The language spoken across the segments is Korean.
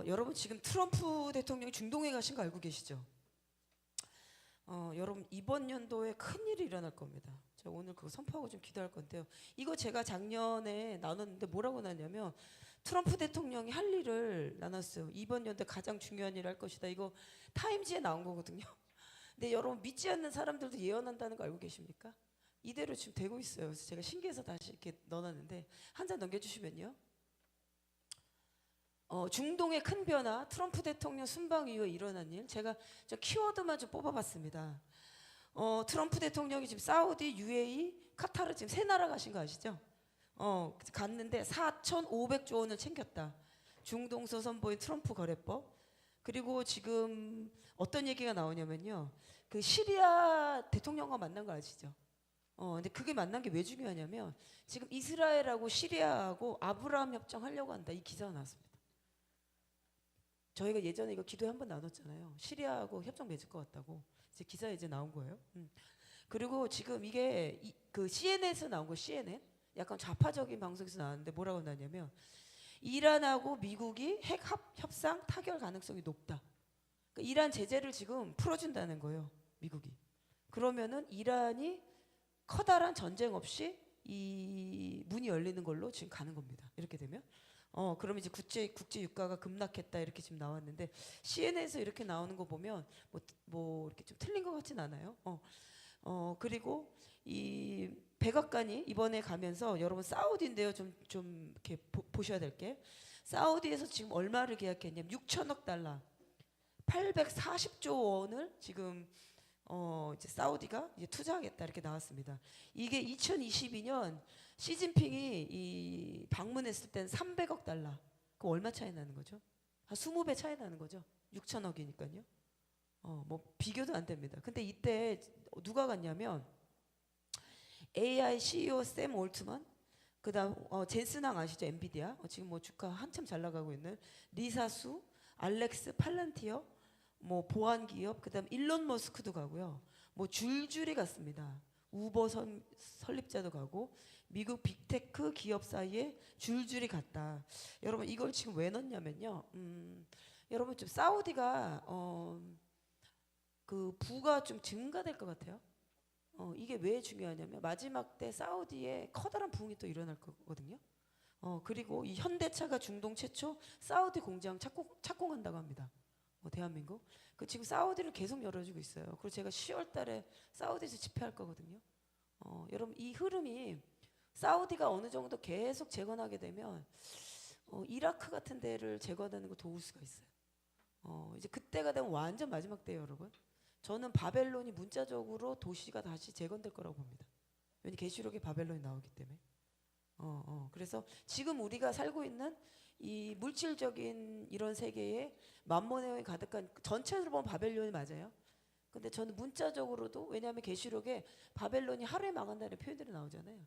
여러분 지금 트럼프 대통령이 중동에 가신 거 알고 계시죠? 여러분 이번 연도에 큰 일이 일어날 겁니다. 제가 오늘 그거 선포하고 좀 기도할 건데요. 이거 제가 작년에 나눴는데 뭐라고 나냐면 트럼프 대통령이 할 일을 나눴어요. 이번 연도에 가장 중요한 일을 할 것이다. 이거 타임지에 나온 거거든요. 근데 여러분 믿지 않는 사람들도 예언한다는 거 알고 계십니까? 이대로 지금 되고 있어요. 그래서 제가 신기해서 다시 이렇게 넣어놨는데 한 장 넘겨주시면요. 중동의 큰 변화, 트럼프 대통령 순방 이후에 일어난 일, 제가 저 키워드만 좀 뽑아봤습니다. 트럼프 대통령이 지금 사우디, UAE, 카타르 지금 세 나라 가신 거 아시죠? 갔는데 4,500조 원을 챙겼다. 중동서 선보인 트럼프 거래법. 그리고 지금 어떤 얘기가 나오냐면요. 그 시리아 대통령과 만난 거 아시죠? 근데 그게 만난 게 왜 중요하냐면 지금 이스라엘하고 시리아하고 아브라함 협정 하려고 한다. 이 기사가 나왔습니다. 저희가 예전에 이거 기도에 한번 나눴잖아요. 시리아하고 협정 맺을 것 같다고. 이제 기사에 이제 나온 거예요. 그리고 지금 이게 그 CNN에서 나온 거 CNN. 약간 좌파적인 방송에서 나왔는데 뭐라고 나냐면 이란하고 미국이 핵 협상 타결 가능성이 높다. 그러니까 이란 제재를 지금 풀어준다는 거예요. 미국이. 그러면은 이란이 커다란 전쟁 없이 이 문이 열리는 걸로 지금 가는 겁니다. 이렇게 되면. 그럼 이제 국제 유가가 급락했다 이렇게 지금 나왔는데 CNN에서 이렇게 나오는 거 보면 뭐 이렇게 좀 틀린 것 같진 않아요. 그리고 이 백악관이 이번에 가면서 여러분 사우디인데요. 좀 이렇게 보셔야 될 게 사우디에서 지금 얼마를 계약했냐면 6천억 달러, 840조 원을 지금 이제 사우디가 이제 투자하겠다 이렇게 나왔습니다. 이게 2022년 시진핑이 이 방문했을 때는 300억 달러. 그 얼마 차이 나는 거죠? 한 20배 차이 나는 거죠. 6천억이니까요. 뭐 비교도 안 됩니다. 근데 이때 누가 갔냐면 AI CEO 샘 올트만, 그다음 젠슨왕 아시죠? 엔비디아. 지금 뭐 주가 한참 잘 나가고 있는 리사수, 알렉스 팔란티어, 뭐 보안 기업, 그다음 일론 머스크도 가고요. 뭐 줄줄이 갔습니다. 우버 설립자도 가고 미국 빅테크 기업 사이에 줄줄이 갔다. 여러분 이걸 지금 왜 넣냐면요. 여러분 좀 사우디가 그 부가 좀 증가될 것 같아요. 이게 왜 중요하냐면 마지막 때 사우디에 커다란 부흥이 또 일어날 거거든요. 그리고 이 현대차가 중동 최초 사우디 공장 착공한다고 합니다. 대한민국. 그 지금 사우디를 계속 열어주고 있어요. 그리고 제가 10월 달에 사우디에서 집회할 거거든요. 여러분 이 흐름이 사우디가 어느 정도 계속 재건하게 되면 이라크 같은 데를 재건하는 거 도울 수가 있어요. 이제 그때가 되면 완전 마지막 때예요, 여러분. 저는 바벨론이 문자적으로 도시가 다시 재건될 거라고 봅니다. 왜냐면 계시록에 바벨론이 나오기 때문에. 그래서 지금 우리가 살고 있는 이 물질적인 이런 세계에 만몬의 가득한 전체적으로 보면 바벨론이 맞아요. 근데 저는 문자적으로도 왜냐하면 계시록에 바벨론이 하루에 망한다는 표현들이 나오잖아요.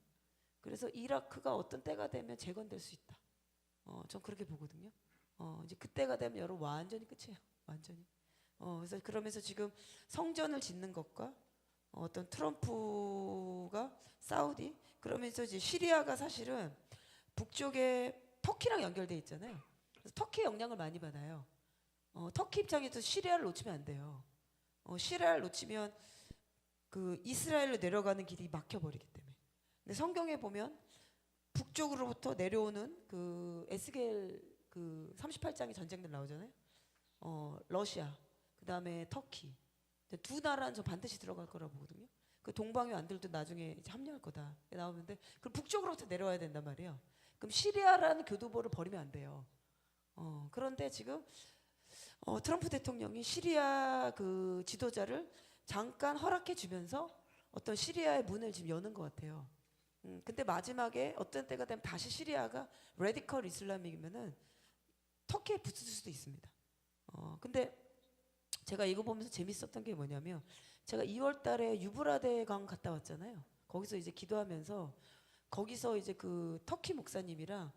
그래서 이라크가 어떤 때가 되면 재건될 수 있다. 전 그렇게 보거든요. 이제 그때가 되면 여러분 완전히 끝이에요. 완전히. 그래서 그러면서 지금 성전을 짓는 것과 어떤 트럼프가 사우디 그러면서 이제 시리아가 사실은 북쪽에 터키랑 연결돼 있잖아요. 그래서 터키의 영향을 많이 받아요. 터키 입장에서 시리아를 놓치면 안 돼요. 시리아를 놓치면 그 이스라엘로 내려가는 길이 막혀버리기 때문에. 근데 성경에 보면 북쪽으로부터 내려오는 그 에스겔 그 38장의 전쟁들 나오잖아요. 러시아, 그 다음에 터키. 두 나라는 저 반드시 들어갈 거라고 보거든요. 그 동방의 안들도 나중에 이제 합류할 거다 나오는데 그럼 북쪽으로부터 내려와야 된단 말이에요. 그럼 시리아라는 교두보를 버리면 안 돼요. 그런데 지금 트럼프 대통령이 시리아 그 지도자를 잠깐 허락해 주면서 어떤 시리아의 문을 지금 여는 것 같아요. 근데 마지막에 어떤 때가 되면 다시 시리아가 레디컬 이슬람이면은 터키에 붙을 수도 있습니다. 근데 제가 이거 보면서 재밌었던 게 뭐냐면 제가 2월 달에 유브라데 강 갔다 왔잖아요. 거기서 이제 기도하면서 거기서 이제 그 터키 목사님이랑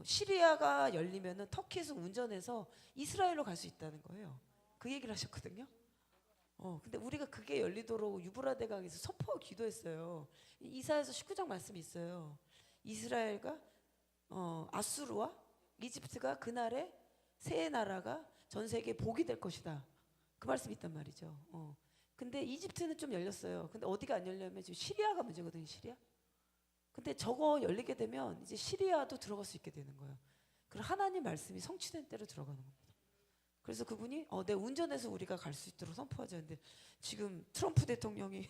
시리아가 열리면은 터키에서 운전해서 이스라엘로 갈 수 있다는 거예요. 그 얘기를 하셨거든요. 근데 우리가 그게 열리도록 유브라데 강에서 선포하고 기도했어요. 이사야서 19장 말씀이 있어요. 이스라엘과 아수르와 이집트가 그날에 새 나라가 전 세계에 복이 될 것이다. 그 말씀이 있단 말이죠. 근데 이집트는 좀 열렸어요. 근데 어디가 안 열려면 지금 시리아가 문제거든요. 시리아. 근데 저거 열리게 되면 이제 시리아도 들어갈 수 있게 되는 거예요. 그럼 하나님 말씀이 성취된 때로 들어가는 겁니다. 그래서 그분이 내 운전해서 우리가 갈 수 있도록 선포하자 했는데 지금 트럼프 대통령이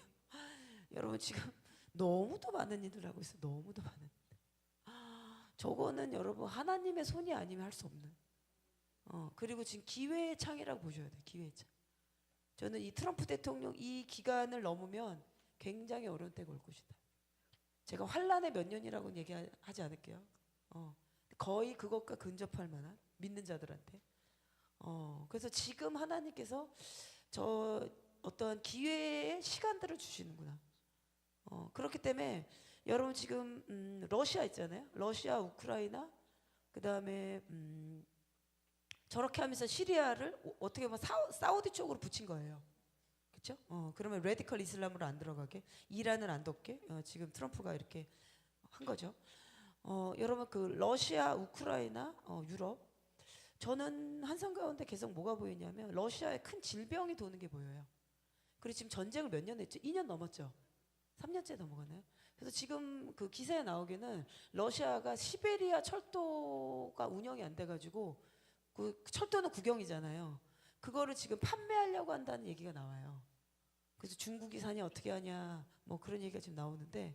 여러분 지금 너무도 많은 일을 하고 있어요. 너무도 많은. 저거는 여러분 하나님의 손이 아니면 할 수 없는. 그리고 지금 기회의 창이라고 보셔야 돼요. 기회의 창. 저는 이 트럼프 대통령 이 기간을 넘으면 굉장히 어려운 때가 올 것이다. 제가 환란의 몇 년이라고는 얘기하지 않을게요. 거의 그것과 근접할 만한 믿는 자들한테. 그래서 지금 하나님께서 저 어떠한 기회의 시간들을 주시는구나. 그렇기 때문에 여러분 지금 러시아 있잖아요. 러시아, 우크라이나, 그 다음에 저렇게 하면서 시리아를 어떻게 보면 사우디 쪽으로 붙인 거예요. 그렇죠? 그러면 레디컬 이슬람으로 안 들어가게, 이란을 안 덮게 지금 트럼프가 이렇게 한 거죠. 여러분 그 러시아, 우크라이나, 유럽, 저는 한상 가운데 계속 뭐가 보이냐면 러시아에 큰 질병이 도는 게 보여요. 그리고 지금 전쟁을 몇 년 했죠? 2년 넘었죠. 3년째 넘어가나요? 그래서 지금 그 기사에 나오기는 러시아가 시베리아 철도가 운영이 안 돼가지고 그 철도는 국영이잖아요. 그거를 지금 판매하려고 한다는 얘기가 나와요. 그래서 중국이 사냐 어떻게 하냐 뭐 그런 얘기가 지금 나오는데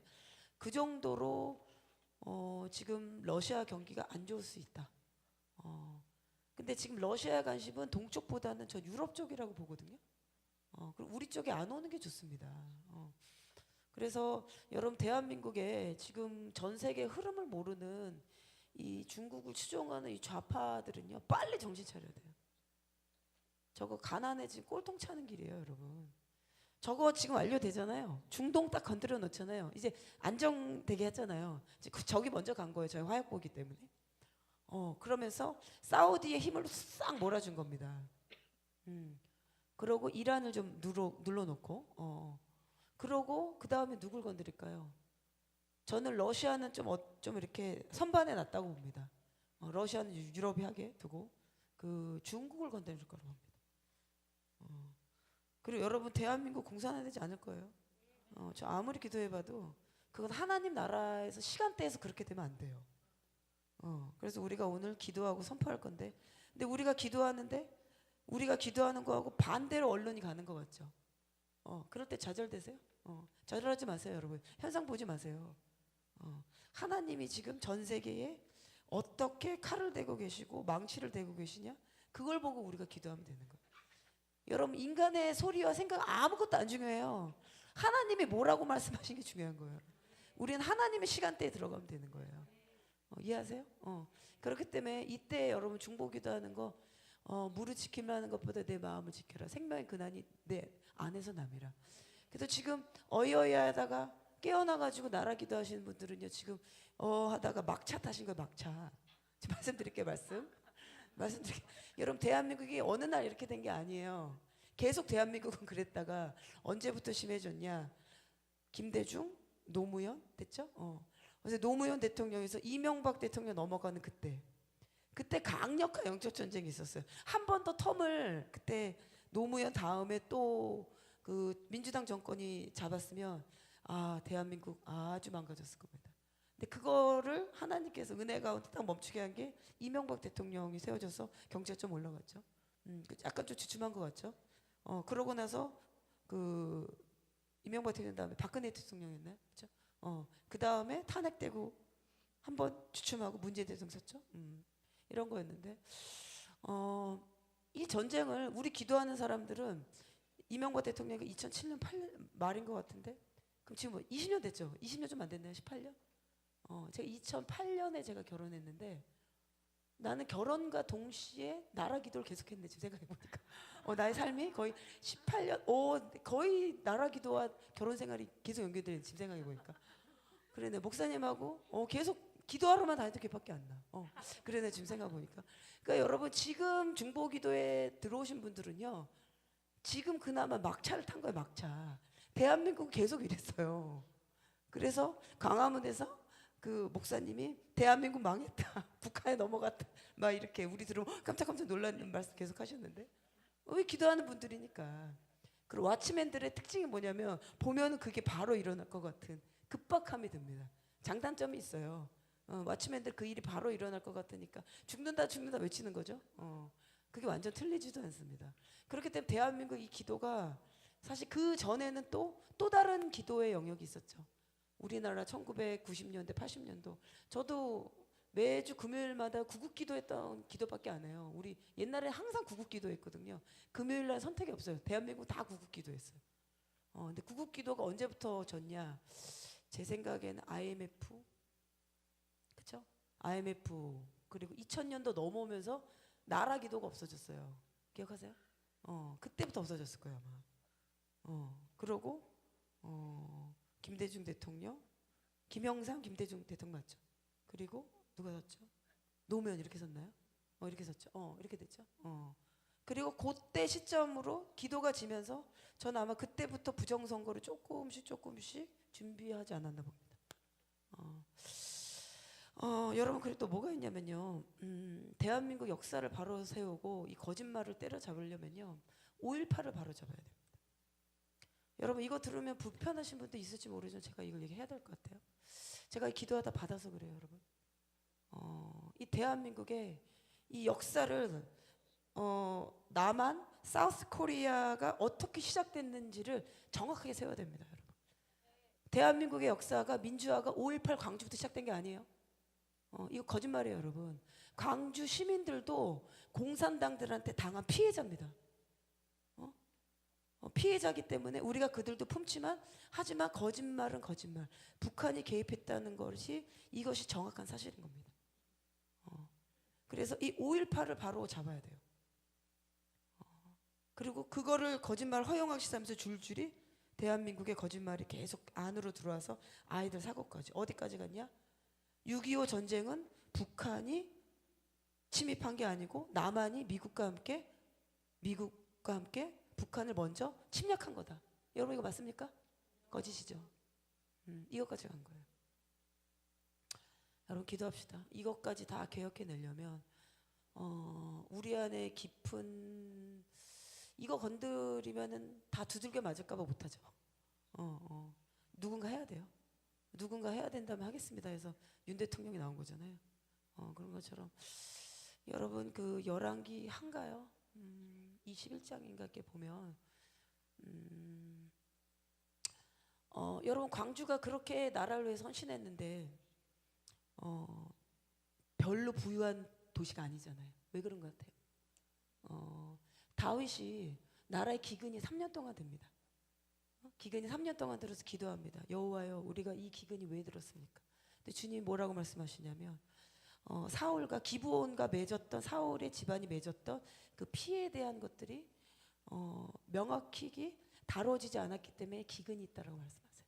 그 정도로 지금 러시아 경기가 안 좋을 수 있다. 근데 지금 러시아 관심은 동쪽보다는 저 유럽 쪽이라고 보거든요. 그리고 우리 쪽에 안 오는 게 좋습니다. 그래서 여러분 대한민국에 지금 전 세계 흐름을 모르는 이 중국을 추종하는 이 좌파들은요 빨리 정신 차려야 돼요. 저거 가난해 지금 꼴통 차는 길이에요, 여러분. 저거 지금 완료되잖아요. 중동 딱 건드려 놓잖아요. 이제 안정되게 했잖아요. 이제 저기 먼저 간 거예요. 저희 화약보기 때문에. 그러면서 사우디의 힘을 싹 몰아준 겁니다. 그러고 이란을 좀 눌러놓고, 그러고 그 다음에 누굴 건드릴까요? 저는 러시아는 좀 이렇게 선반에 놨다고 봅니다. 러시아는 유럽하게 두고 그 중국을 건드릴 거라고 합니다. 그리고 여러분 대한민국 공산화 되지 않을 거예요. 저 아무리 기도해봐도 그건 하나님 나라에서 시간대에서 그렇게 되면 안 돼요. 그래서 우리가 오늘 기도하고 선포할 건데, 근데 우리가 기도하는 거하고 반대로 언론이 가는 것 같죠. 그럴 때 좌절되세요? 좌절하지 마세요, 여러분. 현상 보지 마세요. 하나님이 지금 전 세계에 어떻게 칼을 대고 계시고 망치를 대고 계시냐? 그걸 보고 우리가 기도하면 되는 거예요. 여러분 인간의 소리와 생각 아무것도 안 중요해요. 하나님이 뭐라고 말씀하신 게 중요한 거예요. 우리는 하나님의 시간대에 들어가면 되는 거예요. 이해하세요? 그렇기 때문에 이때 여러분 중보 기도하는 거 무릇 지킴라는 것보다 내 마음을 지켜라. 생명의 근한이 내 안에서 남이라. 그래서 지금 어이어이하다가 깨어나가지고 나라 기도하시는 분들은요 지금 하다가 막차 타신 거예요. 막차. 말씀드릴게요. 말씀드릴게요. 여러분 대한민국이 어느 날 이렇게 된 게 아니에요. 계속 대한민국은 그랬다가 언제부터 심해졌냐? 김대중, 노무현 됐죠? 그래서 노무현 대통령에서 이명박 대통령 넘어가는 그때 강력한 영적 전쟁이 있었어요. 한 번 더 텀을 그때 노무현 다음에 또 그 민주당 정권이 잡았으면 대한민국 아주 망가졌을 겁니다. 근데 그거를 하나님께서 은혜 가운데 딱 멈추게 한 게 이명박 대통령이 세워져서 경제가 좀 올라갔죠. 약간 좀 주춤한 것 같죠. 그러고 나서 그 이명박 대통령 다음에 박근혜 대통령이었나요? 그렇죠? 그 다음에 탄핵되고 한번 주춤하고 문재인 대통령 섰죠. 이런 거였는데 이 전쟁을 우리 기도하는 사람들은 이명박 대통령이 2007년 8년 말인 것 같은데 그럼 지금 뭐 20년 됐죠? 20년 좀 안 됐나요? 18년? 제가 2008년에 제가 결혼했는데 나는 결혼과 동시에 나라 기도를 계속했네 지금 생각해보니까 나의 삶이 거의 18년 거의 나라 기도와 결혼 생활이 계속 연결되는 지금 생각해보니까 그러네 목사님하고 계속 기도하러만 다녔던 기밖에 안 나. 그러네 지금 생각해보니까 그러니까 여러분 지금 중보 기도에 들어오신 분들은요 지금 그나마 막차를 탄 거예요. 막차. 대한민국은 계속 이랬어요. 그래서 광화문에서 그 목사님이 대한민국 망했다, 북한에 넘어갔다, 막 이렇게 우리 들으면 깜짝깜짝 놀라는 말씀 계속 하셨는데, 왜 기도하는 분들이니까. 그리고 왓츠맨들의 특징이 뭐냐면 보면은 그게 바로 일어날 것 같은 급박함이 듭니다. 장단점이 있어요. 왓츠맨들 그 일이 바로 일어날 것 같으니까 죽는다 죽는다 외치는 거죠. 그게 완전 틀리지도 않습니다. 그렇기 때문에 대한민국 이 기도가 사실 그 전에는 또 다른 기도의 영역이 있었죠. 우리나라 1990년대 80년도 저도 매주 금요일마다 구국기도했던 기도밖에 안 해요. 우리 옛날에 항상 구국기도했거든요. 금요일날 선택이 없어요. 대한민국 다 구국기도했어요. 근데 구국기도가 언제부터 졌냐? 제 생각에는 IMF, 그렇죠? IMF 그리고 2000년도 넘어오면서 나라 기도가 없어졌어요. 기억하세요? 그때부터 없어졌을 거예요 아마. 그러고 김대중 대통령, 김영삼, 김대중 대통령 맞죠? 그리고 누가 섰죠? 노무현 이렇게 섰나요? 이렇게 섰죠. 이렇게 됐죠. 그리고 그때 시점으로 기도가 지면서 저는 아마 그때부터 부정선거를 조금씩 준비하지 않았나 봅니다. 여러분 그리고 또 뭐가 있냐면요. 대한민국 역사를 바로 세우고 이 거짓말을 때려잡으려면요. 5.18을 바로 잡아야 됩니다. 여러분 이거 들으면 불편하신 분도 있을지 모르지만 제가 이걸 얘기해야 될 것 같아요. 제가 기도하다 받아서 그래요, 여러분. 이 대한민국의 이 역사를 남한, 사우스 코리아가 어떻게 시작됐는지를 정확하게 세워야 됩니다, 여러분. 대한민국의 역사가 민주화가 5.18 광주부터 시작된 게 아니에요. 이거 거짓말이에요, 여러분. 광주 시민들도 공산당들한테 당한 피해자입니다. 피해자기 때문에 우리가 그들도 품지만 하지만 거짓말은 거짓말. 북한이 개입했다는 것이 이것이 정확한 사실인 겁니다. 그래서 이 5.18을 바로 잡아야 돼요. 그리고 그거를 거짓말 허용하기 시작하면서 줄줄이 대한민국의 거짓말이 계속 안으로 들어와서 아이들 사고까지 어디까지 갔냐? 6.25 전쟁은 북한이 침입한 게 아니고 남한이 미국과 함께 북한을 먼저 침략한 거다. 여러분 이거 맞습니까? 거짓이죠. 이것까지 간 거예요. 여러분 기도합시다. 이것까지 다 개혁해내려면 우리 안에 깊은 이거 건드리면은 다 두들겨 맞을까봐 못하죠. 누군가 해야 돼요. 누군가 해야 된다면 하겠습니다 해서 윤 대통령이 나온 거잖아요. 그런 것처럼 여러분 그 열왕기 한가요? 21장인가 이렇게 보면 여러분 광주가 그렇게 나라를 위해 헌신했는데 별로 부유한 도시가 아니잖아요. 왜 그런 것 같아요? 다윗이 나라의 기근이 3년 동안 됩니다. 기근이 3년 동안 들어서 기도합니다. 여호와여 우리가 이 기근이 왜 들었습니까? 근데 주님이 뭐라고 말씀하시냐면 사울과 기브온과 맺었던 사울의 집안이 맺었던 그 피해에 대한 것들이 명확히 다뤄지지 않았기 때문에 기근이 있다라고 말씀하세요.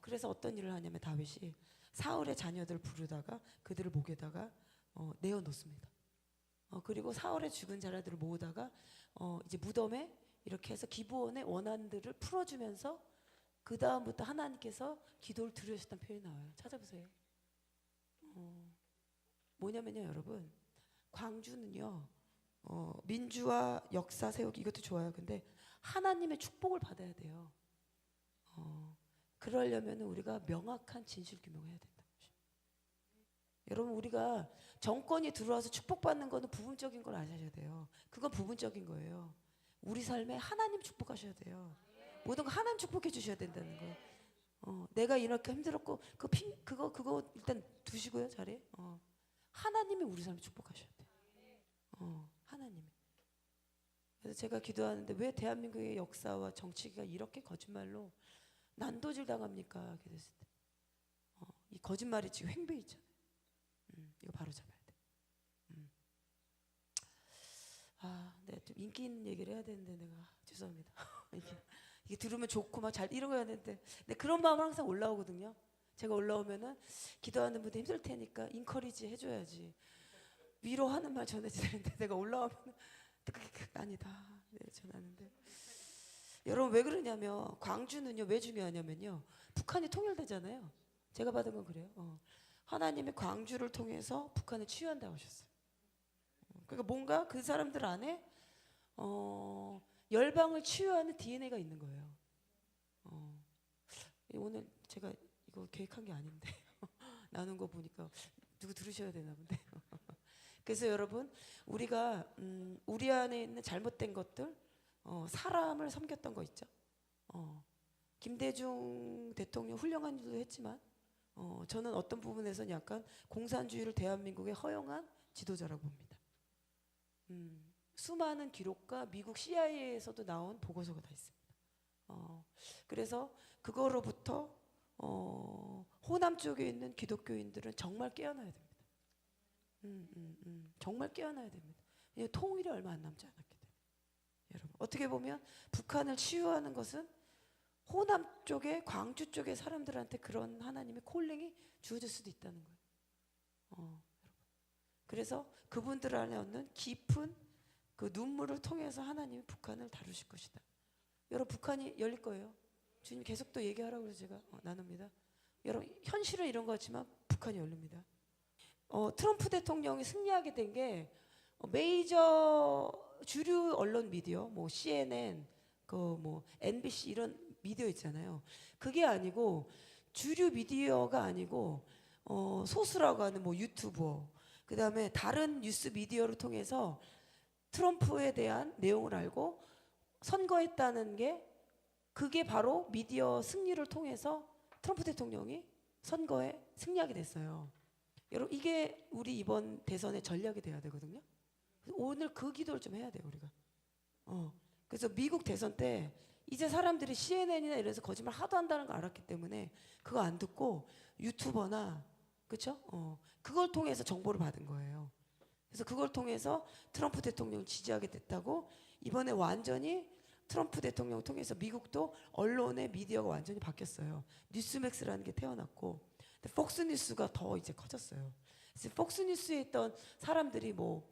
그래서 어떤 일을 하냐면 다윗이 사울의 자녀들 부르다가 그들을 목에다가 내어 놓습니다. 그리고 사울의 죽은 자녀들을 모으다가 이제 무덤에 이렇게 해서 기브온의 원한들을 풀어주면서 그 다음부터 하나님께서 기도를 들으셨다는 표현이 나와요. 찾아보세요. 뭐냐면요, 여러분 광주는요 민주화 역사 세우기 이것도 좋아요. 근데 하나님의 축복을 받아야 돼요. 그러려면 우리가 명확한 진실 규명을 해야 된다. 여러분 우리가 정권이 들어와서 축복받는 거는 부분적인 걸 아셔야 돼요. 그건 부분적인 거예요. 우리 삶에 하나님 축복하셔야 돼요. 모든 거 하나님 축복해 주셔야 된다는 거예요. 내가 이렇게 힘들었고 그거 일단 두시고요 자리에. 하나님이 우리 삶을 축복하셔야 돼요. 하나님이. 그래서 제가 기도하는데 왜 대한민국의 역사와 정치가 이렇게 거짓말로 난도질 당합니까? 이렇게 됐을 때. 이 거짓말이 지금 횡배 있잖아요. 이거 바로 잡아야 돼. 내가 좀 인기 있는 얘기를 해야 되는데 내가 죄송합니다. 이게 들으면 좋고 막 잘 이런 거 해야 되는데 근데 그런 마음은 항상 올라오거든요. 제가 올라오면은 기도하는 분들 힘들 테니까 인커리지 해줘야지. 위로하는 말 전해줘야 되는데 내가 올라오면 아니다. 네, 전하는데 여러분 왜 그러냐면 광주는요 왜 중요하냐면요 북한이 통일되잖아요. 제가 받은 건 그래요. 하나님의 광주를 통해서 북한을 치유한다고 하셨어요. 그러니까 뭔가 그 사람들 안에 열방을 치유하는 DNA가 있는 거예요. 오늘 제가 이거 계획한 게 아닌데 나눈 거 보니까 누구 들으셔야 되나 본데. 그래서 여러분 우리가 우리 안에 있는 잘못된 것들, 사람을 섬겼던 거 있죠. 김대중 대통령 훌륭한 일도 했지만 저는 어떤 부분에서는 약간 공산주의를 대한민국에 허용한 지도자라고 봅니다. 수많은 기록과 미국 CIA에서도 나온 보고서가 다 있습니다. 그래서 그거로부터 호남 쪽에 있는 기독교인들은 정말 깨어나야 됩니다. 정말 깨어나야 됩니다. 통일이 얼마 안 남지 않았기 때문에. 여러분 어떻게 보면 북한을 치유하는 것은 호남 쪽에 광주 쪽의 사람들한테 그런 하나님의 콜링이 주어질 수도 있다는 거예요. 여러분. 그래서 그분들 안에 얻는 깊은 그 눈물을 통해서 하나님이 북한을 다루실 것이다. 여러분 북한이 열릴 거예요. 주님 계속 또 얘기하라고 해서 제가 나눕니다. 여러분 현실은 이런 것 같지만 북한이 열립니다. 트럼프 대통령이 승리하게 된 게 메이저 주류 언론 미디어, 뭐 CNN, 뭐 NBC 이런 미디어 있잖아요. 그게 아니고 주류 미디어가 아니고 소수라고 하는 뭐 유튜버, 그 다음에 다른 뉴스 미디어를 통해서 트럼프에 대한 내용을 알고 선거했다는 게 그게 바로 미디어 승리를 통해서 트럼프 대통령이 선거에 승리하게 됐어요. 여러분 이게 우리 이번 대선의 전략이 돼야 되거든요. 오늘 그 기도를 좀 해야 돼요 우리가. 그래서 미국 대선 때 이제 사람들이 CNN이나 이래서 거짓말 하도 한다는 걸 알았기 때문에 그거 안 듣고 유튜버나 그렇죠? 그걸 통해서 정보를 받은 거예요. 그래서 그걸 통해서 트럼프 대통령을 지지하게 됐다고 이번에 완전히 트럼프 대통령을 통해서 미국도 언론의 미디어가 완전히 바뀌었어요. 뉴스맥스라는 게 태어났고 폭스뉴스가 더 이제 커졌어요. 그래서 폭스뉴스에 있던 사람들이 뭐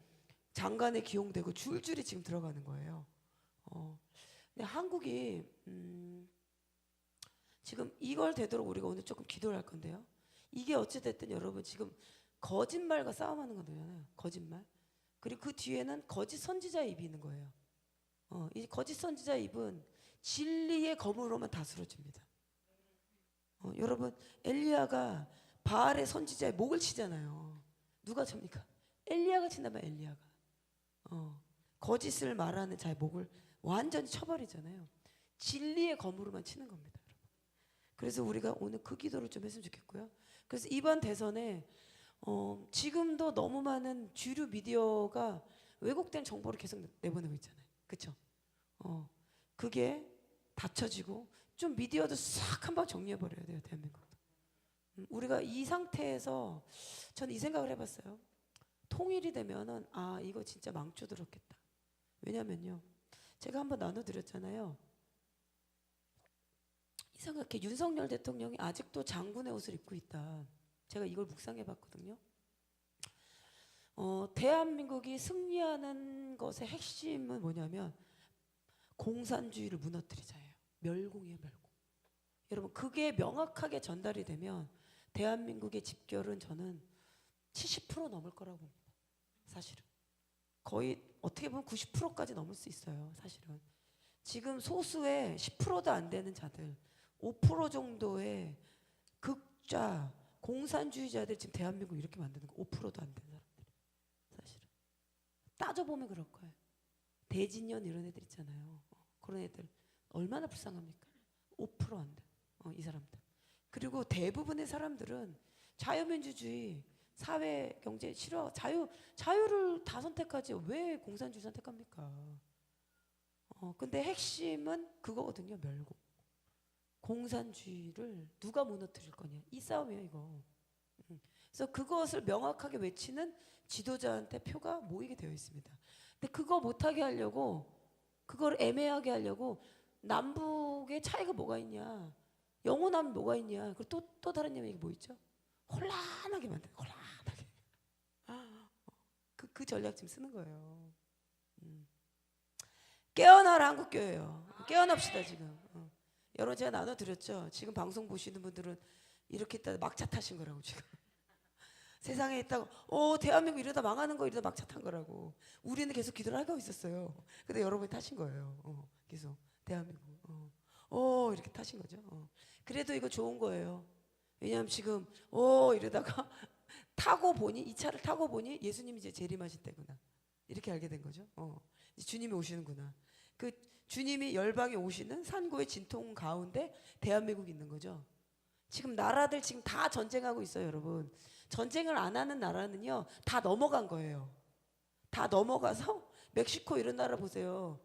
장관에 기용되고 줄줄이 지금 들어가는 거예요. 근데 한국이 지금 이걸 되도록 우리가 오늘 조금 기도를 할 건데요. 이게 어찌됐든 여러분 지금 거짓말과 싸움하는 거잖아요. 거짓말. 그리고 그 뒤에는 거짓 선지자의 입이 있는 거예요. 이 거짓 선지자의 입은 진리의 검으로만 다스려집니다. 여러분 엘리야가 바알의 선지자의 목을 치잖아요. 누가 칩니까? 엘리야가 친다면 엘리야가. 거짓을 말하는 자의 목을 완전히 쳐버리잖아요. 진리의 검으로만 치는 겁니다. 여러분. 그래서 우리가 오늘 그 기도를 좀 했으면 좋겠고요. 그래서 이번 대선에 지금도 너무 많은 주류 미디어가 왜곡된 정보를 계속 내보내고 있잖아요. 그렇죠? 그게 닫혀지고 좀 미디어도 싹 한번 정리해버려야 돼요. 대한민국도. 우리가 이 상태에서 저는 이 생각을 해봤어요. 통일이 되면은 이거 진짜 망쳐들었겠다. 왜냐면요. 제가 한번 나눠드렸잖아요. 이상하게 윤석열 대통령이 아직도 장군의 옷을 입고 있다. 제가 이걸 묵상해봤거든요. 대한민국이 승리하는 것의 핵심은 뭐냐면 공산주의를 무너뜨리자예요. 멸공이에요, 멸공. 여러분 그게 명확하게 전달이 되면 대한민국의 집결은 저는 70% 넘을 거라고 봅니다. 사실은 거의 어떻게 보면 90%까지 넘을 수 있어요. 사실은 지금 소수의 10%도 안 되는 자들 5% 정도의 극좌 공산주의자들 지금 대한민국 이렇게 만드는 거 5%도 안 되는 사람들 사실은 따져보면 그럴 거예요. 대진년 이런 애들 있잖아요. 그런 애들 얼마나 불쌍합니까? 5% 안 돼. 이 사람들. 그리고 대부분의 사람들은 자유민주주의 사회 경제 싫어 자유를 다 선택하지 왜 공산주의 선택합니까? 근데 핵심은 그거거든요. 멸공. 공산주의를 누가 무너뜨릴 거냐 이 싸움이에요 이거. 그래서 그것을 명확하게 외치는 지도자한테 표가 모이게 되어 있습니다. 근데 그거 못하게 하려고 그걸 애매하게 하려고 남북의 차이가 뭐가 있냐 영원하면 뭐가 있냐 그리고 또 다른 얘기 뭐 있죠? 혼란하게 만드는 혼란하게 그 전략 지금 쓰는 거예요. 깨어나라 한국교회요. 깨어납시다 지금. 여러분 제가 나눠드렸죠. 지금 방송 보시는 분들은 이렇게 있다 막차 타신 거라고 지금. 세상에 있다가 대한민국 이러다 망하는 거 이러다 막차 탄 거라고. 우리는 계속 기도를 하고 있었어요. 근데 여러분이 타신 거예요. 계속 대한민국. 이렇게 타신 거죠. 그래도 이거 좋은 거예요. 왜냐하면 지금 이러다가 타고 보니 이 차를 타고 보니 예수님이 이제 재림하실 때구나. 이렇게 알게 된 거죠. 이제 주님이 오시는구나. 그 주님이 열방에 오시는 산고의 진통 가운데 대한민국이 있는 거죠. 지금 나라들 지금 다 전쟁하고 있어요, 여러분. 전쟁을 안 하는 나라는요, 다 넘어간 거예요. 다 넘어가서 멕시코 이런 나라 보세요.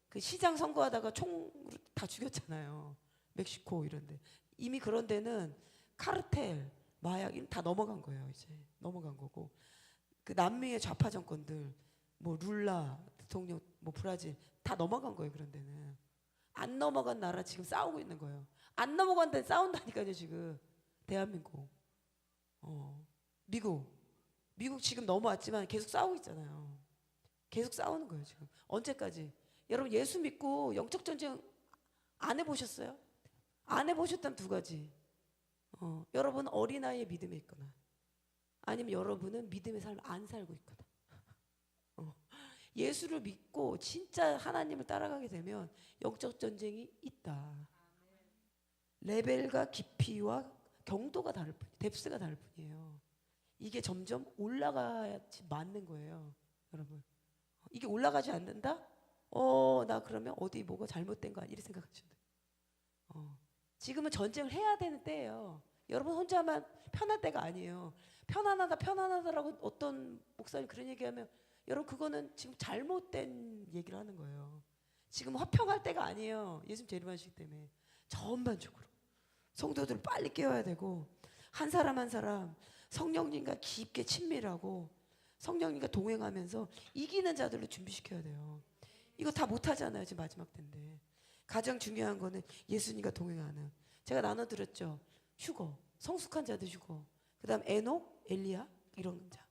그 시장 선거하다가 총으로 다 죽였잖아요. 멕시코 이런데. 이미 그런 데는 카르텔, 마약 다 넘어간 거예요. 이제 넘어간 거고. 그 남미의 좌파 정권들, 뭐 룰라 대통령, 뭐 브라질 다 넘어간 거예요. 그런 데는. 안 넘어간 나라 지금 싸우고 있는 거예요. 안 넘어간 데 싸운다니까요. 지금 대한민국. 미국 지금 넘어왔지만 계속 싸우고 있잖아요. 계속 싸우는 거예요. 지금 언제까지? 여러분 예수 믿고 영적 전쟁 안 해보셨어요? 안 해보셨다면 두 가지. 여러분 어린아이의 믿음에 있거나 아니면 여러분은 믿음의 삶을 안 살고 있거나. 예수를 믿고 진짜 하나님을 따라가게 되면 영적 전쟁이 있다. 레벨과 깊이와 경도가 다를 뿐이에요. 뎁스가 다를 뿐이에요. 이게 점점 올라가야지 맞는 거예요. 여러분 이게 올라가지 않는다? 나 그러면 어디 뭐가 잘못된 거 아니야? 이렇게 생각하시면 돼요. 지금은 전쟁을 해야 되는 때예요. 여러분 혼자만 편한 때가 아니에요. 편안하다라고 어떤 목사님 그런 얘기하면 여러분 그거는 지금 잘못된 얘기를 하는 거예요. 지금 화평할 때가 아니에요. 예수님 재림하시기 때문에 전반적으로 성도들을 빨리 깨워야 되고 한 사람 한 사람 성령님과 깊게 친밀하고 성령님과 동행하면서 이기는 자들로 준비시켜야 돼요. 이거 다 못하잖아요. 지금 마지막 때인데. 가장 중요한 거는 예수님과 동행하는. 제가 나눠드렸죠. 휴거, 성숙한 자들 휴거. 그 다음 에녹, 엘리야 이런 자.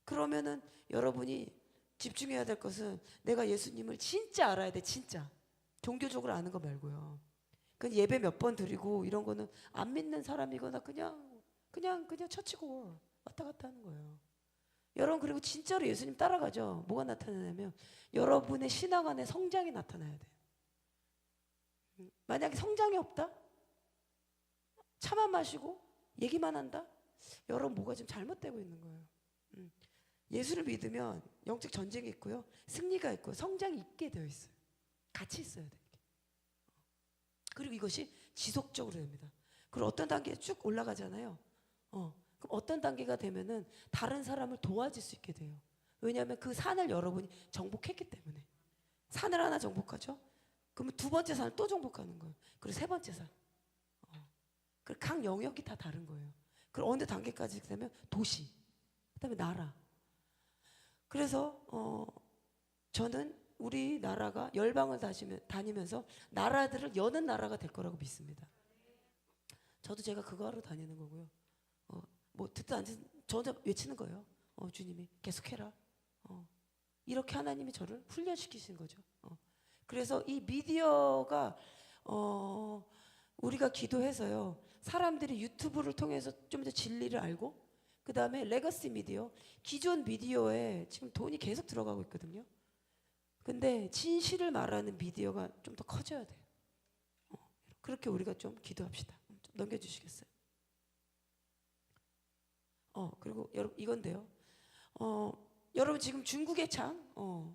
그러면은 여러분이 집중해야 될 것은 내가 예수님을 진짜 알아야 돼. 진짜. 종교적으로 아는 거 말고요. 그 예배 몇 번 드리고 이런 거는 안 믿는 사람이거나 그냥 처치고 왔다 갔다 하는 거예요. 여러분 그리고 진짜로 예수님 따라가죠. 뭐가 나타나냐면 여러분의 신앙 안에 성장이 나타나야 돼요. 만약에 성장이 없다? 차만 마시고 얘기만 한다? 여러분 뭐가 지금 잘못되고 있는 거예요. 예수를 믿으면 영적 전쟁이 있고요. 승리가 있고 성장이 있게 되어 있어요. 같이 있어야 돼요. 그리고 이것이 지속적으로 됩니다. 그리고 어떤 단계에 쭉 올라가잖아요. 그럼 어떤 단계가 되면은 다른 사람을 도와줄 수 있게 돼요. 왜냐하면 그 산을 여러분이 정복했기 때문에. 산을 하나 정복하죠. 그러면 두 번째 산을 또 정복하는 거예요. 그리고 세 번째 산. 그 각 영역이 다 다른 거예요. 그리고 어느 단계까지 되면 도시, 그다음에 나라. 그래서 저는 우리나라가 열방을 다니면서 나라들을 여는 나라가 될 거라고 믿습니다. 저도 제가 그거 하러 다니는 거고요. 뭐 듣도 안 듣도 저는 외치는 거예요. 주님이 계속해라. 이렇게 하나님이 저를 훈련시키신 거죠. 그래서 이 미디어가 우리가 기도해서요. 사람들이 유튜브를 통해서 좀 더 진리를 알고 그 다음에 레거시 미디어, 기존 미디어에 지금 돈이 계속 들어가고 있거든요. 근데 진실을 말하는 미디어가 좀 더 커져야 돼요. 그렇게 우리가 좀 기도합시다. 좀 넘겨주시겠어요? 그리고 여러분 이건데요. 여러분 지금 중국의 창,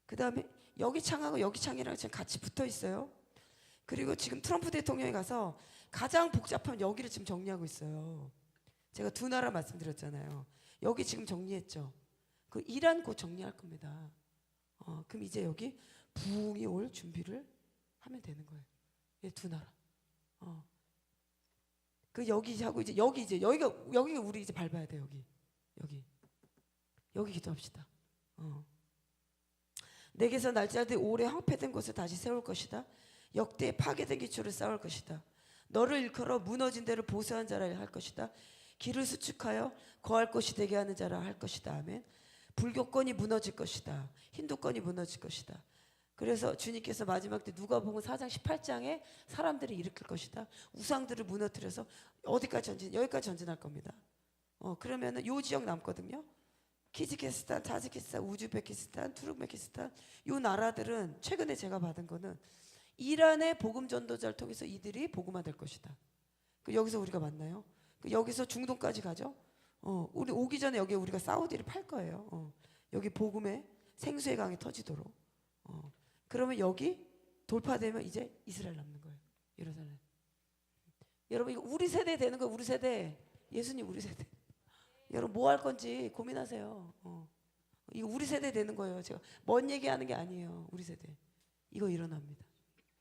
그 다음에 여기 창하고 여기 창이랑 지금 같이 붙어 있어요. 그리고 지금 트럼프 대통령이 가서 가장 복잡한 여기를 지금 정리하고 있어요. 제가 두 나라 말씀드렸잖아요. 여기 지금 정리했죠. 그 이란 곧 정리할 겁니다. 그럼 이제 여기 부흥이 올 준비를 하면 되는 거예요. 예, 두 나라. 그 여기 하고 이제 여기가 우리 이제 밟아야 돼. 여기 기도합시다. 내게서 날짜들 오래 황폐된 곳을 다시 세울 것이다. 역대 파괴된 기초를 쌓을 것이다. 너를 일컬어 무너진 데를 보수한 자라 할 것이다. 길을 수축하여 거할 곳이 되게 하는 자라 할 것이다. 아멘. 불교권이 무너질 것이다. 힌두권이 무너질 것이다. 그래서 주님께서 마지막 때 누가복음 4장 18장에 사람들을 일으킬 것이다. 우상들을 무너뜨려서 어디까지 전진? 여기까지 전진할 겁니다. 그러면은 요 지역 남거든요. 키즈키스탄, 타지키스탄, 우즈베키스탄, 투르크메키스탄 요 나라들은 최근에 제가 받은 거는 이란의 복음 전도자를 통해서 이들이 복음화될 것이다. 여기서 우리가 만나요. 여기서 중동까지 가죠. 우리 오기 전에 여기 우리가 사우디를 팔 거예요. 여기 복음의 생수의 강이 터지도록. 그러면 여기 돌파되면 이제 이스라엘 남는 거예요. 예루살렘. 여러분 이거 우리 세대 되는 거예요. 우리 세대. 예수님 우리 세대. 여러분 뭐 할 건지 고민하세요. 이거 우리 세대 되는 거예요. 제가 먼 얘기하는 게 아니에요. 우리 세대. 이거 일어납니다.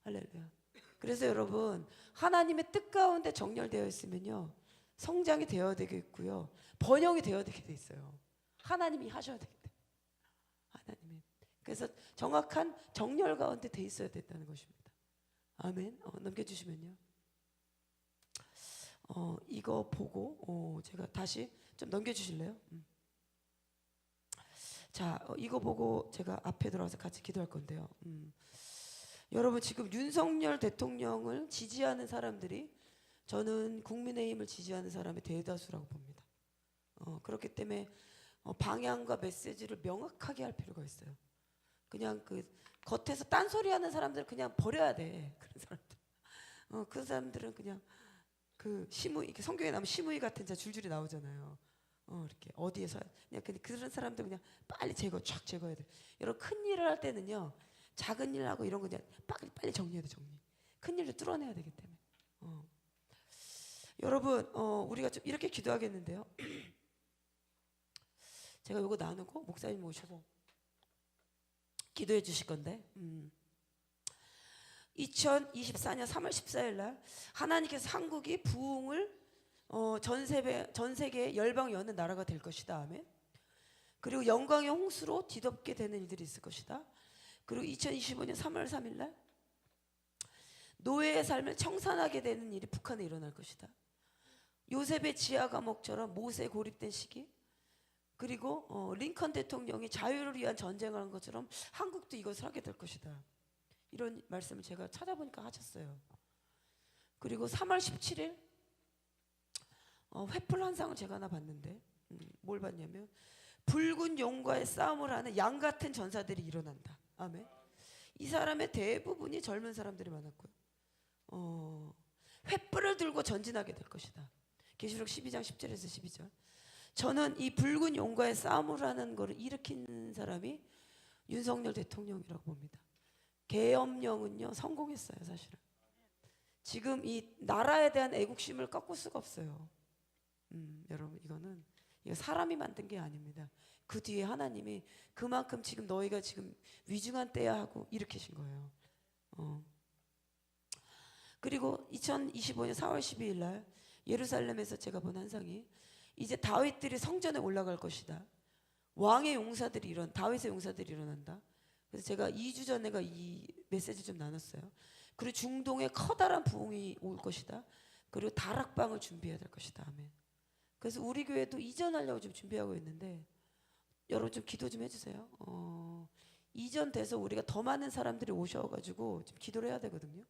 할렐루야. 그래서 여러분 하나님의 뜻 가운데 정렬되어 있으면요. 성장이 되어야 되겠고요. 번영이 되어야 되게 돼 있어요. 하나님이 하셔야 되기 때문에. 하나님이. 그래서 정확한 정렬 가운데 돼 있어야 된다는 것입니다. 아멘. 넘겨주시면요. 이거 보고 제가 다시 좀 넘겨주실래요? 자, 이거 보고 제가 앞에 들어와서 같이 기도할 건데요. 여러분 지금 윤석열 대통령을 지지하는 사람들이 저는 국민의힘을 지지하는 사람의 대다수라고 봅니다. 그렇기 때문에 방향과 메시지를 명확하게 할 필요가 있어요. 그냥 그 겉에서 딴소리하는 사람들 그냥 버려야 돼. 그런 사람들. 그 사람들은 그냥 그 시무이 성경에 나오면 시무이 같은 자 줄줄이 나오잖아요. 이렇게 어디에서 그냥 그런 사람들 그냥 빨리 쫙 제거해야 돼. 여러분 큰 일을 할 때는요. 작은 일 하고 이런 거 그냥 빨리 정리해야 돼. 큰 일을 뚫어내야 되기 때문에. 여러분 우리가 좀 이렇게 기도하겠는데요. 제가 이거 나누고 목사님 모시고 기도해 주실 건데 2024년 3월 14일 날 하나님께서 한국이 부흥을 전 세계 열방 여는 나라가 될 것이다. 아멘. 그리고 영광의 홍수로 뒤덮게 되는 일들이 있을 것이다. 그리고 2025년 3월 3일 날 노예의 삶을 청산하게 되는 일이 북한에 일어날 것이다. 요셉의 지하 감옥처럼 모세에 고립된 시기, 그리고 링컨 대통령이 자유를 위한 전쟁을 한 것처럼 한국도 이것을 하게 될 것이다. 이런 말씀을 제가 찾아보니까 하셨어요. 그리고 3월 17일 횃불 환상을 제가 하나 봤는데 뭘 봤냐면 붉은 용과의 싸움을 하는 양 같은 전사들이 일어난다. 아멘. 이 사람의 대부분이 젊은 사람들이 많았고요. 횃불을 들고 전진하게 될 것이다. 계시록 12장 10절에서 12절. 저는 이 붉은 용과의 싸움을 하는 것을 일으킨 사람이 윤석열 대통령이라고 봅니다. 계엄령은요 성공했어요. 사실은 지금 이 나라에 대한 애국심을 꺾을 수가 없어요. 여러분 이거 사람이 만든 게 아닙니다. 그 뒤에 하나님이 그만큼 지금 너희가 지금 위중한 때야 하고 일으키신 거예요. 그리고 2025년 4월 12일 날 예루살렘에서 제가 본 환상이 이제 다윗들이 성전에 올라갈 것이다. 왕의 용사들이 다윗의 용사들이 일어난다. 그래서 제가 2주 전에가 이 메시지 좀 나눴어요. 그리고 중동에 커다란 부흥이 올 것이다. 그리고 다락방을 준비해야 될 것이다. 아멘. 그래서 우리 교회도 이전하려고 좀 준비하고 있는데 여러분 좀 기도 좀 해주세요. 이전돼서 우리가 더 많은 사람들이 오셔가지고 좀 기도를 해야 되거든요.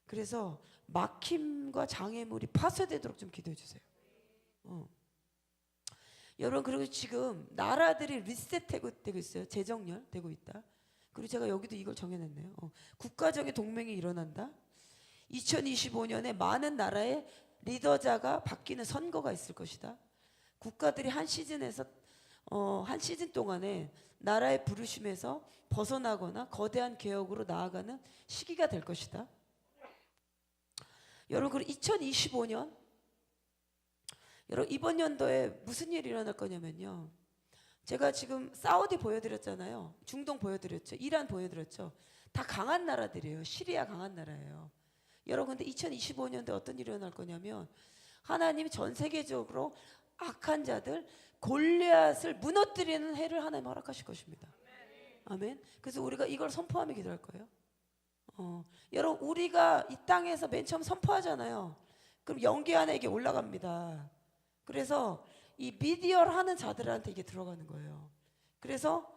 그래서 막힘과 장애물이 파쇄되도록 좀 기도해 주세요. 여러분 그리고 지금 나라들이 리셋되고 있어요. 재정렬되고 있다. 그리고 제가 여기도 이걸 정해냈네요. 국가적인 동맹이 일어난다. 2025년에 많은 나라의 리더자가 바뀌는 선거가 있을 것이다. 국가들이 한 시즌 동안에 나라의 부르심에서 벗어나거나 거대한 개혁으로 나아가는 시기가 될 것이다. 여러분 그리고 2025년 여러분 이번 연도에 무슨 일이 일어날 거냐면요. 제가 지금 사우디 보여드렸잖아요. 중동 보여드렸죠. 이란 보여드렸죠. 다 강한 나라들이에요. 시리아 강한 나라예요. 여러분 근데 2025년도에 어떤 일이 일어날 거냐면 하나님이 전 세계적으로 악한 자들 골리앗을 무너뜨리는 해를 하나님 허락하실 것입니다. 아멘. 그래서 우리가 이걸 선포하며 기도할 거예요. 여러분 우리가 이 땅에서 맨 처음 선포하잖아요. 그럼 연기 안에 이게 올라갑니다. 그래서 이 미디어를 하는 자들한테 이게 들어가는 거예요. 그래서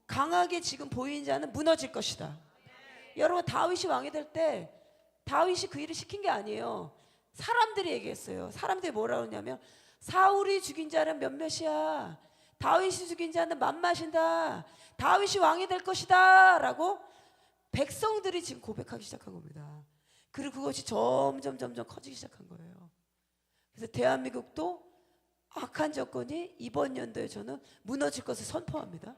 강하게 지금 보이는 자는 무너질 것이다. 여러분 다윗이 왕이 될 때 다윗이 그 일을 시킨 게 아니에요. 사람들이 얘기했어요. 사람들이 뭐라고 했냐면 사울이 죽인 자는 몇몇이야. 다윗이 죽인 자는 만맛이다. 다윗이 왕이 될 것이다 라고 백성들이 지금 고백하기 시작한 겁니다. 그리고 그것이 점점 커지기 시작한 거예요. 그래서 대한민국도 악한 정권이 이번 연도에 저는 무너질 것을 선포합니다.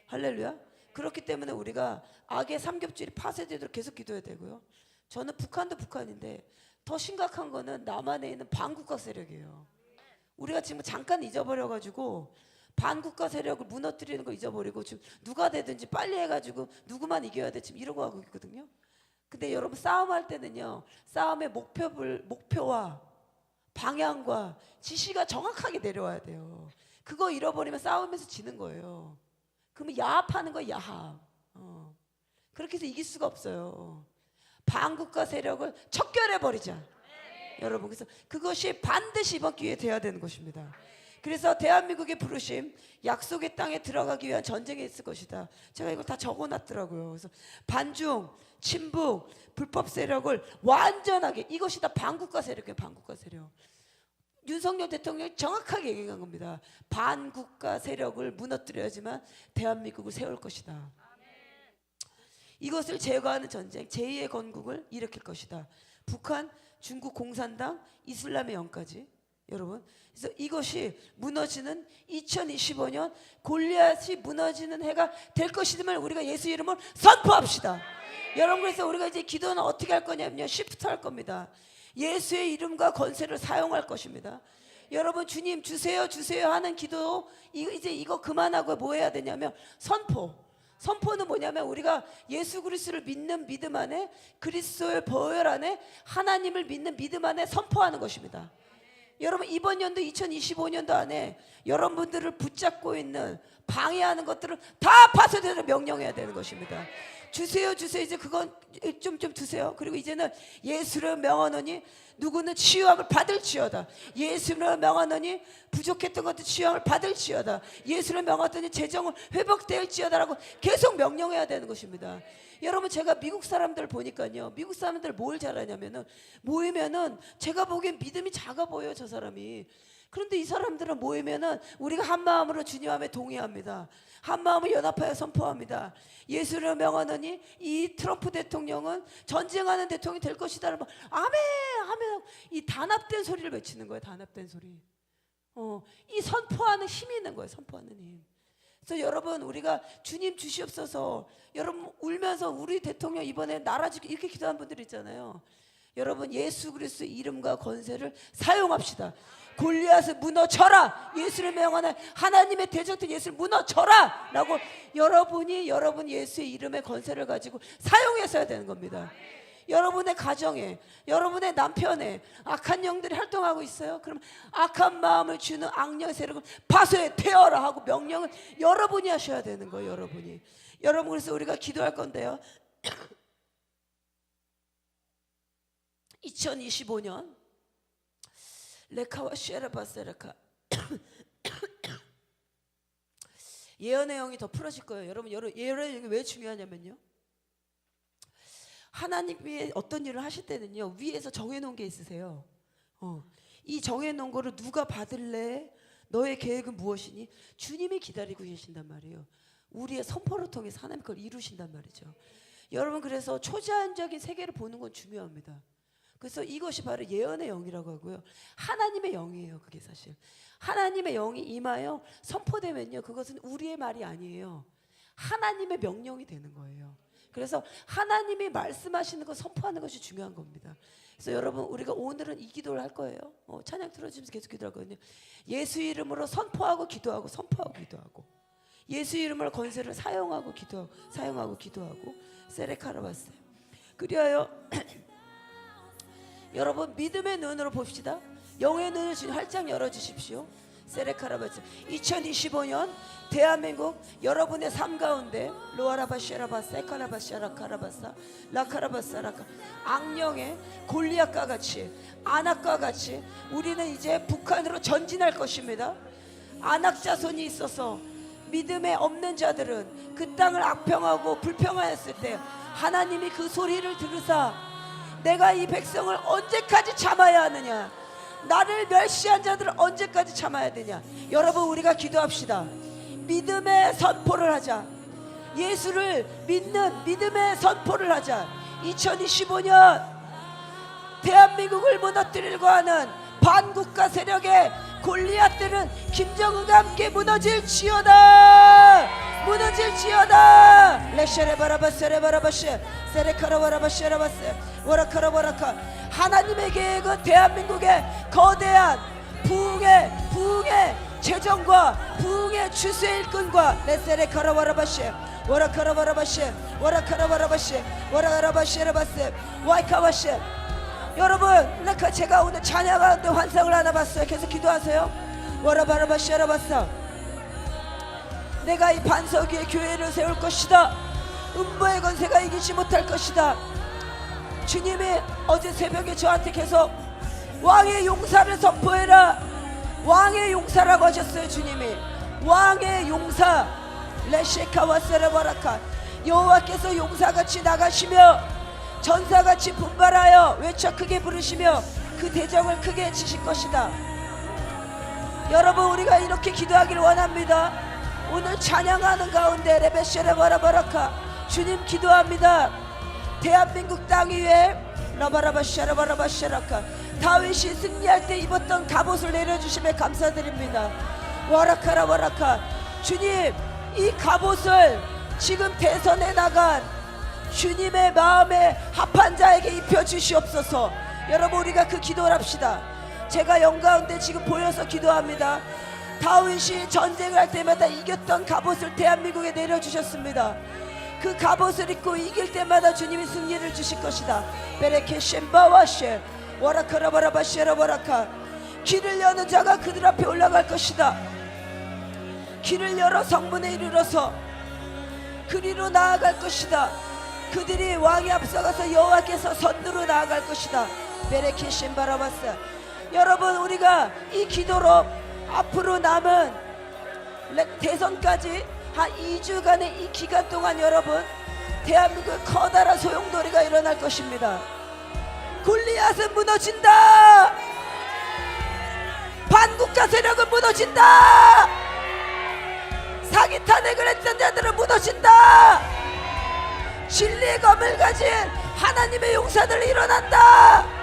할렐루야. 그렇기 때문에 우리가 악의 삼겹줄이 파쇄되도록 계속 기도해야 되고요. 저는 북한도 북한인데 더 심각한 거는 남한에 있는 반국가 세력이에요. 우리가 지금 잠깐 잊어버려가지고 반국가 세력을 무너뜨리는 거 잊어버리고 지금 누가 되든지 빨리 해가지고 누구만 이겨야 돼 지금 이러고 하고 있거든요. 근데 여러분 싸움할 때는요, 싸움의 목표와 방향과 지시가 정확하게 내려와야 돼요. 그거 잃어버리면 싸우면서 지는 거예요. 그러면 야합하는 거예요. 야합. 그렇게 해서 이길 수가 없어요. 반국가 세력을 척결해버리자. 여러분, 그래서 그것이 반드시 이번 기회에 돼야 되는 것입니다. 그래서 대한민국의 부르심, 약속의 땅에 들어가기 위한 전쟁에 있을 것이다. 제가 이걸 다 적어놨더라고요. 그래서 반중, 친북, 불법 세력을 완전하게, 이것이 다 반국가 세력이에요. 반국가 세력. 윤석열 대통령이 정확하게 얘기한 겁니다. 반국가 세력을 무너뜨려야지만 대한민국을 세울 것이다. 이것을 제거하는 전쟁, 제2의 건국을 일으킬 것이다. 북한, 중국 공산당, 이슬람의 영까지. 여러분, 그래서 이것이 무너지는 2025년 골리앗이 무너지는 해가 될 것임을 우리가 예수 이름으로 선포합시다. 여러분, 그래서 우리가 이제 기도는 어떻게 할 거냐면요, 시프트 할 겁니다. 예수의 이름과 권세를 사용할 것입니다. 여러분, 주님 주세요 주세요 하는 기도 이제 이거 그만하고 뭐 해야 되냐면 선포는 뭐냐면 우리가 예수 그리스도를 믿는 믿음 안에, 그리스도의 보혈 안에, 하나님을 믿는 믿음 안에 선포하는 것입니다. 여러분, 이번 연도 2025년도 안에 여러분들을 붙잡고 있는 방해하는 것들을 다 파쇄되도록 명령해야 되는 것입니다. 주세요 이제 그건 좀 주세요. 그리고 이제는 예수를 명하노니 누구는 치유함을 받을지어다. 예수를 명하노니 부족했던 것도 치유함을 받을지어다. 예수를 명하더니 재정은 회복될지어다라고 계속 명령해야 되는 것입니다. 여러분, 제가 미국 사람들 보니까요, 미국 사람들 뭘 잘하냐면은 모이면은 제가 보기엔 믿음이 작아 보여요, 저 사람이. 그런데 이 사람들은 모이면은 우리가 한 마음으로 주님함에 동의합니다. 한 마음을 연합하여 선포합니다. 예수를 명하노니 이 트럼프 대통령은 전쟁하는 대통령이 될 것이다. 아멘 아멘. 이 단합된 소리를 외치는 거예요. 단합된 소리. 이 선포하는 힘이 있는 거예요. 선포하는 힘. 그래서 여러분, 우리가 주님 주시옵소서, 여러분 울면서 우리 대통령 이번에 나라 지키 이렇게 기도한 분들 있잖아요. 여러분, 예수 그리스도의 이름과 권세를 사용합시다. 골리앗을 무너져라. 예수를 명하는 하나님의 대적된 예수를 무너져라 라고 여러분 예수의 이름의 권세를 가지고 사용해서 해야 되는 겁니다. 여러분의 가정에, 여러분의 남편에 악한 영들이 활동하고 있어요. 그럼 악한 마음을 주는 악령 세력을 파쇄해 태어라 하고 명령을 여러분이 하셔야 되는 거예요. 여러분, 그래서 우리가 기도할 건데요, 2025년 레카와 쉐라바세라카 예언의 영이 더 풀어질 거예요. 여러분, 예언의 영이 왜 중요하냐면요, 하나님이 어떤 일을 하실 때는요, 위에서 정해놓은 게 있으세요. 이 정해놓은 거를 누가 받을래? 너의 계획은 무엇이니? 주님이 기다리고 계신단 말이에요. 우리의 선포를 통해서 하나님 그걸 이루신단 말이죠. 여러분, 그래서 초자연적인 세계를 보는 건 중요합니다. 그래서 이것이 바로 예언의 영이라고 하고요, 하나님의 영이에요. 그게 사실 하나님의 영이 임하여 선포되면요, 그것은 우리의 말이 아니에요. 하나님의 명령이 되는 거예요. 그래서 하나님이 말씀하시는 것 선포하는 것이 중요한 겁니다. 그래서 여러분, 우리가 오늘은 이 기도를 할 거예요. 찬양 틀어주면서 계속 기도할 거거든요. 예수 이름으로 선포하고 기도하고, 선포하고 기도하고, 예수 이름으로 권세를 사용하고 기도하고 세레카라바스. 그리하여 여러분, 믿음의 눈으로 봅시다. 영의 눈을 주님 활짝 열어주십시오. 세레카라바스. 2025년 대한민국 여러분의 삶 가운데 로아라바시아라바 세카라바시아라카라바사 라카라바사라카 악령의 골리앗과 같이, 안악과 같이 우리는 이제 북한으로 전진할 것입니다. 안악 자손이 있어서 믿음에 없는 자들은 그 땅을 악평하고 불평하였을 때 하나님이 그 소리를 들으사 내가 이 백성을 언제까지 참아야 하느냐, 나를 멸시한 자들을 언제까지 참아야 되냐. 여러분, 우리가 기도합시다. 믿음의 선포를 하자. 예수를 믿는 믿음의 선포를 하자. 2025년 대한민국을 무너뜨리려고 하는 반국가 세력의 골리앗들은 김정은과 함께 무너질지어다. 무너질지어다. 레쉐레바라바세레바라바시 세레카라바라바시라바세 워라카라바라카. 하나님의 계획은 대한민국의 거대한 부흥의 재정과 부흥의 추수의 일꾼과 레세레카라바라바시 워라카라바라바시 워라카라바라바시 워라카라바시라바세 와이카바시. 여러분, 제가 오늘 찬양하는데 환상을 하나 봤어요. 계속 기도하세요. 워라바라바시라바사. 내가 이 반석 위에 교회를 세울 것이다. 음부의 권세가 이기지 못할 것이다. 주님이 어제 새벽에 저한테 계속 왕의 용사를 선포해라. 왕의 용사라고 하셨어요. 주님이 왕의 용사. 레시카와 세레바라카. 여호와께서 용사같이 나가시며 전사같이 분발하여 외쳐 크게 부르시며 그 대적을 크게 치실 것이다. 여러분, 우리가 이렇게 기도하기를 원합니다. 오늘 찬양하는 가운데 레베시레바라바라카 주님 기도합니다. 대한민국 땅 위에 라바라바샤라바라바샤라카 다윗이 승리할 때 입었던 갑옷을 내려주심에 감사드립니다. 와라카라바라카. 주님, 이 갑옷을 지금 대선에 나간 주님의 마음에 합한 자에게 입혀주시옵소서. 여러분, 우리가 그 기도를 합시다. 제가 영가운데 지금 보여서 기도합니다. 다윗이 전쟁을 할 때마다 이겼던 갑옷을 대한민국에 내려주셨습니다. 그 갑옷을 입고 이길 때마다 주님이 승리를 주실 것이다. 베레케 셴바와셰 와라카라바라바셰라바라카. 길을 여는 자가 그들 앞에 올라갈 것이다. 길을 열어 성문에 이르러서 그리로 나아갈 것이다. 그들이 왕이 앞서가서 여호와께서 선두로 나아갈 것이다. 베레케 셴바라바사. 여러분, 우리가 이 기도로 앞으로 남은 대선까지 한 2주간의 이 기간 동안 여러분, 대한민국의 커다란 소용돌이가 일어날 것입니다. 골리앗은 무너진다. 반국가 세력은 무너진다. 사기 탄핵을 했던 자들은 무너진다. 진리의 검을 가진 하나님의 용사들 일어난다.